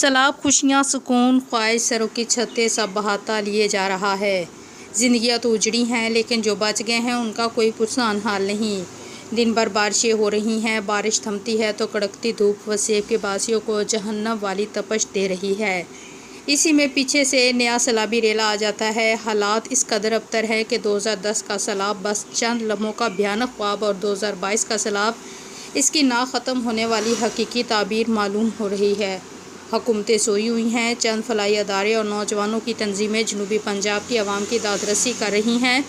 سیلاب خوشیاں سکون خواہش سروں کی چھتیں سب بہاتا لیے جا رہا ہے۔ زندگیاں تو اجڑی ہیں لیکن جو بچ گئے ہیں ان کا کوئی پرسان حال نہیں۔ دن بھر بارشیں ہو رہی ہیں، بارش تھمتی ہے تو کڑکتی دھوپ وسیب کے باسیوں کو جہنم والی تپش دے رہی ہے۔ اسی میں پیچھے سے نیا سیلابی ریلا آ جاتا ہے۔ حالات اس قدر ابتر ہے کہ 2010 کا سیلاب بس چند لمحوں کا بھیانک خواب اور 2022 کا سیلاب اس کی نا ختم ہونے والی حقیقی تعبیر معلوم ہو رہی ہے۔ حکومتیں سوئی ہوئی ہیں، چند فلاحی ادارے اور نوجوانوں کی تنظیمیں جنوبی پنجاب کی عوام کی داد رسی کر رہی ہیں۔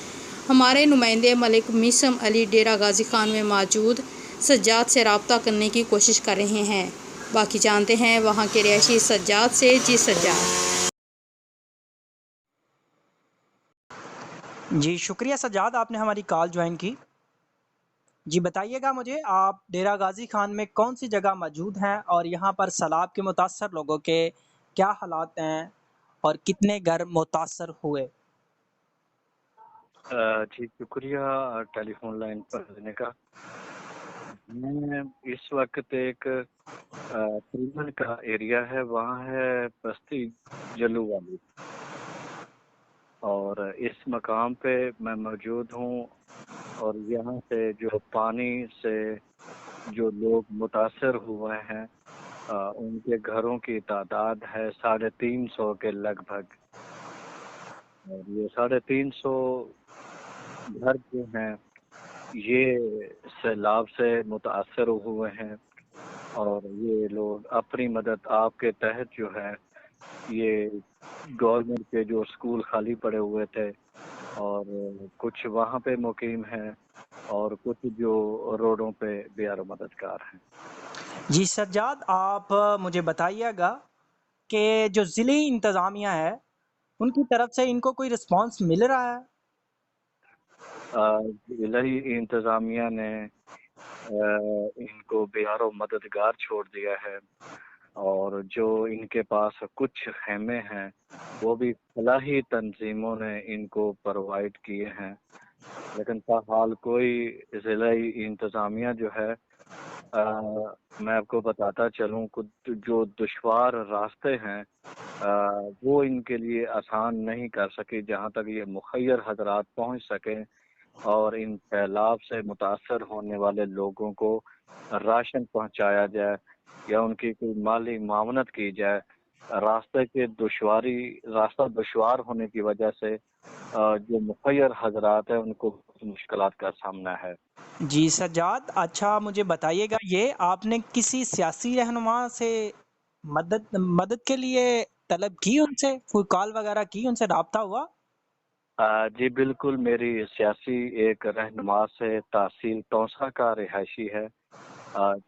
ہمارے نمائندے ملک میثم علی ڈیرہ غازی خان میں موجود سجاد سے رابطہ کرنے کی کوشش کر رہے ہیں۔ باقی جانتے ہیں وہاں کے رہائشی سجاد سے۔ جی سجاد۔ جی شکریہ سجاد، آپ نے ہماری کال جوائن کی۔ جی بتائیے گا مجھے، آپ ڈیرہ غازی خان میں کون سی جگہ موجود ہیں اور یہاں پر سیلاب کے متاثر لوگوں کے کیا حالات ہیں اور کتنے گھر متاثر ہوئے؟ جی شکریہ ٹیلی فون لائن پر لینے کا۔ میں اس وقت ایک تریمن کا ایریا ہے، وہاں ہے بستی جلو والی، اور اس مقام پہ میں موجود ہوں، اور یہاں سے جو پانی سے جو لوگ متاثر ہوئے ہیں ان کے گھروں کی تعداد ہے 350 کے لگ بھگ، اور یہ 350 گھر جو ہیں یہ سیلاب سے متاثر ہوئے ہیں، اور یہ لوگ اپنی مدد آپ کے تحت جو ہے یہ گورنمنٹ کے جو اسکول خالی پڑے ہوئے تھے اور کچھ وہاں پہ مقیم ہیں اور کچھ جو روڈوں پہ بیار مددگار ہیں۔ جی سجاد، آپ مجھے بتائیے گا کہ جو ضلعی انتظامیہ ہے ان کی طرف سے ان کو کوئی رسپانس مل رہا ہے؟ ضلعی انتظامیہ نے ان کو بیار و مددگار چھوڑ دیا ہے، اور جو ان کے پاس کچھ خیمے ہیں وہ بھی فلاحی تنظیموں نے ان کو پرووائڈ کیے ہیں، لیکن فیلحال کوئی ضلعی انتظامیہ جو ہے میں آپ کو بتاتا چلوں جو دشوار راستے ہیں وہ ان کے لیے آسان نہیں کر سکی جہاں تک یہ مخیر حضرات پہنچ سکیں اور ان سیلاب سے متاثر ہونے والے لوگوں کو راشن پہنچایا جائے یا ان کی کوئی مالی معاونت کی جائے۔ راستہ دشوار ہونے کی وجہ سے جو مخیر حضرات ہیں ان کو مشکلات کا سامنا ہے۔ جی سجاد، اچھا مجھے بتائیے گا، یہ آپ نے کسی سیاسی رہنما سے مدد کے لیے طلب کی، ان سے کوئی کال وغیرہ کی، ان سے رابطہ ہوا؟ جی بالکل، میری سیاسی ایک رہنما سے تحصیل توسا کا رہائشی ہے،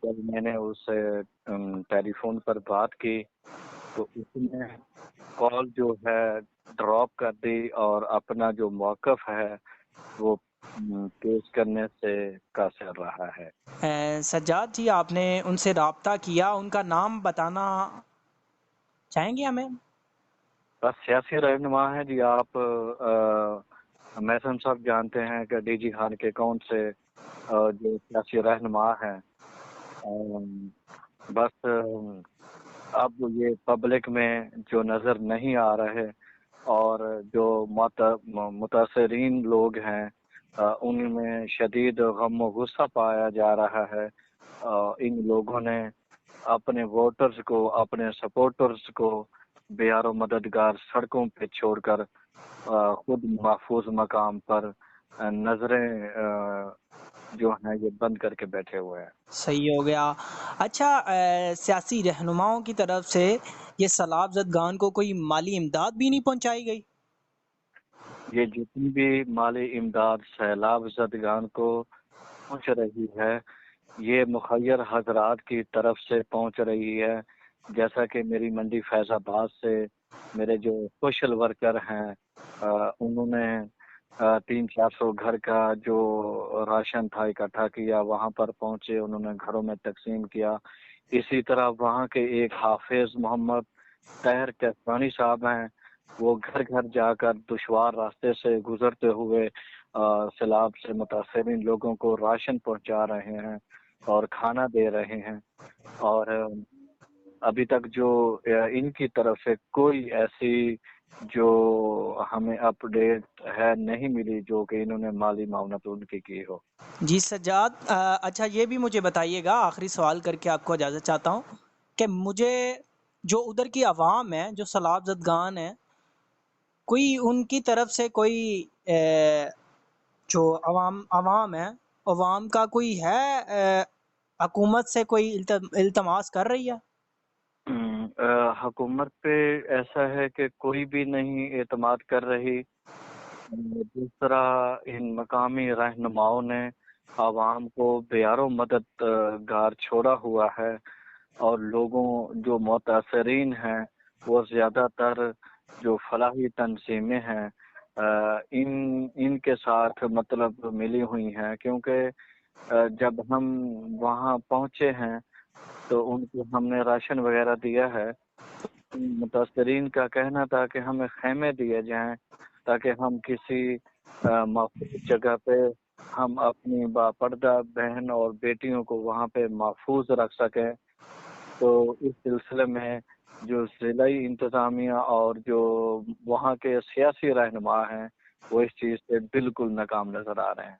جب میں نے اس سے ٹیلی فون پر بات کی تو اس نے کال جو ہے ڈراپ کر دی اور اپنا جو موقف ہے وہ پیش کرنے سے قاصر رہا ہے۔ سجاد جی، آپ نے ان سے رابطہ کیا، ان کا نام بتانا چاہیں گے ہمیں؟ بس سیاسی رہنما ہے جی، آپ میثم صاحب جانتے ہیں کہ ڈی جی خان کے کون سے جو سیاسی رہنما ہیں، بس اب یہ پبلک میں جو نظر نہیں آ رہے اور جو متاثرین لوگ ہیں ان میں شدید غم و غصہ پایا جا رہا ہے۔ ان لوگوں نے اپنے ووٹرز کو، اپنے سپورٹرز کو بیار و مددگار سڑکوں پہ چھوڑ کر خود محفوظ مقام پر نظریں جو ہیں یہ بند کر کے بیٹھے ہوئے ہیں۔ صحیح ہو گیا۔ اچھا، سیاسی رہنماؤں کی طرف سے یہ سیلاب زدگان کو کوئی مالی امداد بھی نہیں پہنچائی گئی؟ یہ جتنی بھی مالی امداد سیلاب زدگان کو پہنچ رہی ہے یہ مخیر حضرات کی طرف سے پہنچ رہی ہے، جیسا کہ میری منڈی فیض آباد سے میرے جو سوشل ورکر ہیں انہوں نے 300-400 گھر کا جو راشن تھا اکٹھا کیا، وہاں پر پہنچے، انہوں نے گھروں میں تقسیم کیا۔ اسی طرح وہاں کے ایک حافظ محمد طاہر کیسوانی صاحب ہیں، وہ گھر گھر جا کر دشوار راستے سے گزرتے ہوئے سیلاب سے متاثرین لوگوں کو راشن پہنچا رہے ہیں اور کھانا دے رہے ہیں، اور ابھی تک جو ان کی طرف سے کوئی ایسی جو ہمیں اپڈیٹ ہے نہیں ملی جو کہ انہوں نے مالی معاونت ان کی ہو۔ جی سجاد، اچھا یہ بھی مجھے بتائیے گا، آخری سوال کر کے آپ کو اجازت چاہتا ہوں کہ مجھے جو ادھر کی عوام ہے، جو سیلاب زدگان ہے، کوئی ان کی طرف سے کوئی جو عوام ہے، عوام کا کوئی ہے حکومت سے کوئی التماس کر رہی ہے؟ حکومت پہ ایسا ہے کہ کوئی بھی نہیں اعتماد کر رہی۔ دوسرا، ان مقامی رہنماؤں نے عوام کو بیار و مدد گار چھوڑا ہوا ہے، اور لوگوں جو متاثرین ہیں وہ زیادہ تر جو فلاحی تنظیمیں ہیں ان کے ساتھ مطلب ملی ہوئی ہیں، کیونکہ جب ہم وہاں پہنچے ہیں تو ان کو ہم نے راشن وغیرہ دیا ہے۔ متاثرین کا کہنا تھا کہ ہمیں خیمے دیے جائیں تاکہ ہم کسی محفوظ جگہ پہ ہم اپنی باپردہ بہن اور بیٹیوں کو وہاں پہ محفوظ رکھ سکیں۔ تو اس سلسلے میں جو ضلعی انتظامیہ اور جو وہاں کے سیاسی رہنما ہیں وہ اس چیز سے بالکل ناکام نظر آ رہے ہیں۔